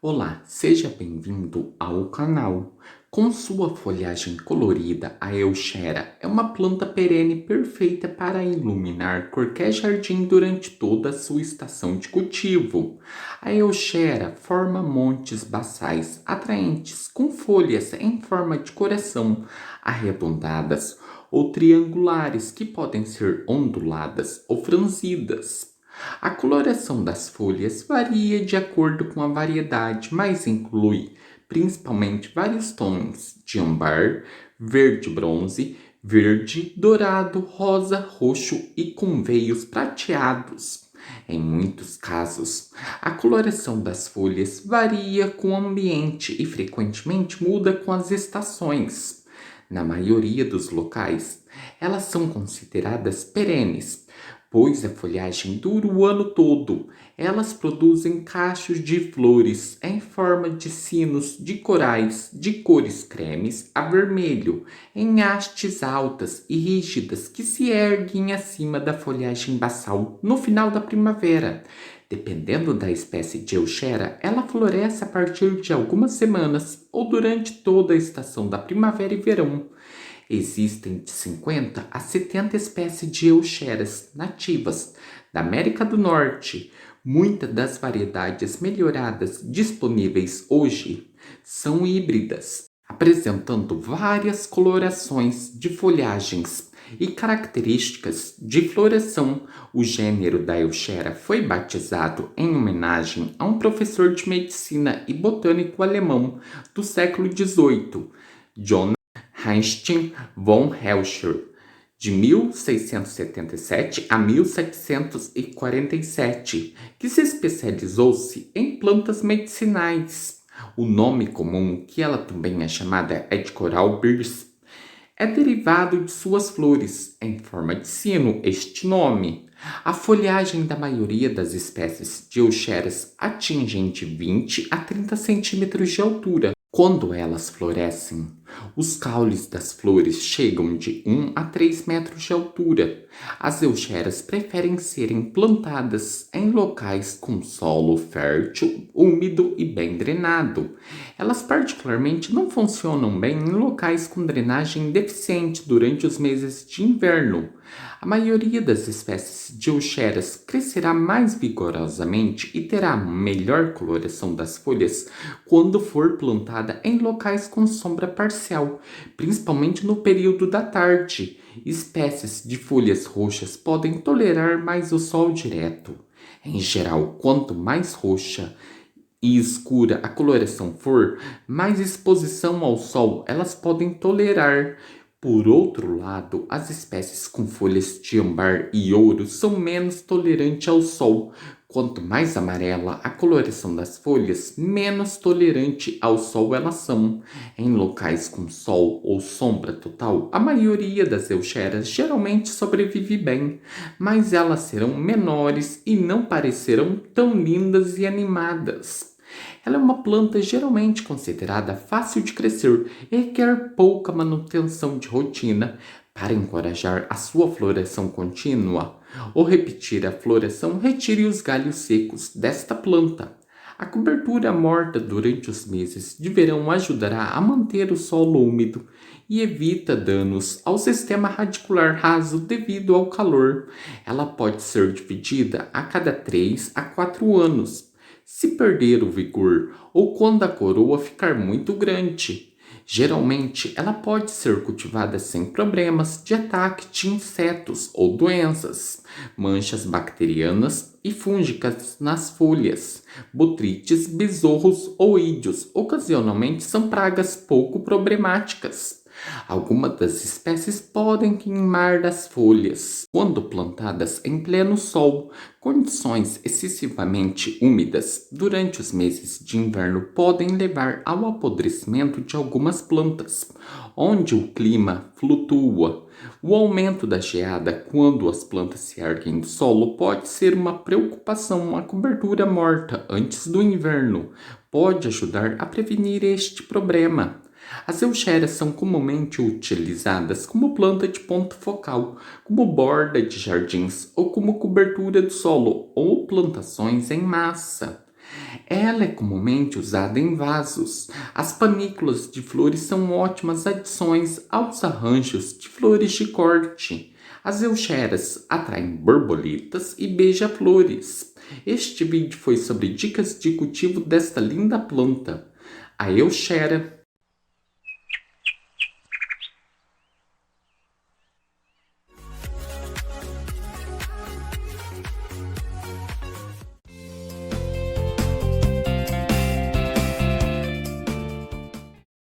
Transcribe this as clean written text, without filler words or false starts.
Olá, seja bem-vindo ao canal. Com sua folhagem colorida, a Euchera é uma planta perene perfeita para iluminar qualquer jardim durante toda a sua estação de cultivo. A Euchera forma montes basais atraentes com folhas em forma de coração, arredondadas ou triangulares que podem ser onduladas ou franzidas. A coloração das folhas varia de acordo com a variedade, mas inclui principalmente vários tons de âmbar, verde-bronze, verde, dourado, rosa, roxo e com veios prateados. Em muitos casos, a coloração das folhas varia com o ambiente e frequentemente muda com as estações. Na maioria dos locais, elas são consideradas perenes, pois a folhagem dura o ano todo. Elas produzem cachos de flores em forma de sinos de corais de cores cremes a vermelho, em hastes altas e rígidas que se erguem acima da folhagem basal no final da primavera. Dependendo da espécie de Euchera, ela floresce a partir de algumas semanas ou durante toda a estação da primavera e verão. Existem de 50 a 70 espécies de eucheras nativas da América do Norte. Muitas das variedades melhoradas disponíveis hoje são híbridas, apresentando várias colorações de folhagens e características de floração. O gênero da Euchera foi batizado em homenagem a um professor de medicina e botânico alemão do século XVIII, John Heinrich von Herschel, de 1677 a 1747, que se especializou-se em plantas medicinais. O nome comum, que ela também é chamada, é de coral birs, é derivado de suas flores, em forma de sino, este nome. A folhagem da maioria das espécies de eucheras atingem de 20 a 30 centímetros de altura. Quando elas florescem, os caules das flores chegam de 1 a 3 metros de altura. As eucheras preferem serem plantadas em locais com solo fértil, úmido e bem drenado. Elas particularmente não funcionam bem em locais com drenagem deficiente durante os meses de inverno. A maioria das espécies de eucheras crescerá mais vigorosamente e terá melhor coloração das folhas quando for plantada em locais com sombra parcial, principalmente no período da tarde. Espécies de folhas roxas podem tolerar mais o sol direto. Em geral, quanto mais roxa e escura a coloração for, mais exposição ao sol elas podem tolerar. Por outro lado, as espécies com folhas de âmbar e ouro são menos tolerantes ao sol. Quanto mais amarela a coloração das folhas, menos tolerante ao sol elas são. Em locais com sol ou sombra total, a maioria das eucheras geralmente sobrevive bem, mas elas serão menores e não parecerão tão lindas e animadas. Ela é uma planta geralmente considerada fácil de crescer e requer pouca manutenção de rotina. Para encorajar a sua floração contínua ou repetir a floração, retire os galhos secos desta planta. A cobertura morta durante os meses de verão ajudará a manter o solo úmido e evita danos ao sistema radicular raso devido ao calor. Ela pode ser dividida a cada 3 a 4 anos, se perder o vigor ou quando a coroa ficar muito grande. Geralmente, ela pode ser cultivada sem problemas de ataque de insetos ou doenças, manchas bacterianas e fúngicas nas folhas, botrites, besorros ou ídeos. Ocasionalmente são pragas pouco problemáticas. Algumas das espécies podem queimar das folhas quando plantadas em pleno sol. Condições excessivamente úmidas durante os meses de inverno podem levar ao apodrecimento de algumas plantas, onde o clima flutua. O aumento da geada quando as plantas se erguem do solo pode ser uma preocupação. A cobertura morta antes do inverno pode ajudar a prevenir este problema. As eucheras são comumente utilizadas como planta de ponto focal, como borda de jardins ou como cobertura do solo ou plantações em massa. Ela é comumente usada em vasos. As panículas de flores são ótimas adições aos arranjos de flores de corte. As eucheras atraem borboletas e beija-flores. Este vídeo foi sobre dicas de cultivo desta linda planta, a euchera.